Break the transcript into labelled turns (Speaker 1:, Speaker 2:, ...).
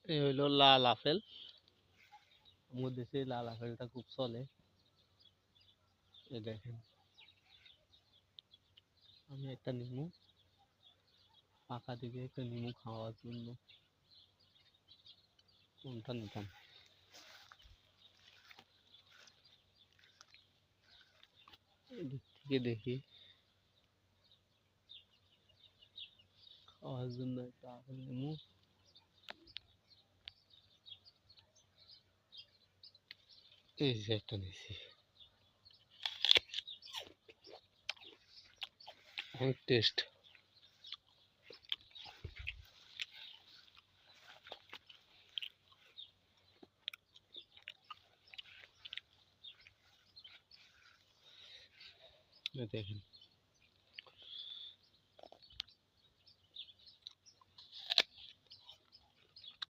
Speaker 1: এই হইলো লাল আপেল। আমাদের দেশে লাল আপেলটা খুব চলে। এই দেখেন, আমি একটা নিমু, ফাঁকা দিকে একটা নিমু খাওয়ার জন্য। কোনটা নিতাম? এদিক থেকে দেখি, খাওয়ার জন্য একটা আপেল নিমু। এই যে একটা নিছি, অনেক টেস্ট। দেখেন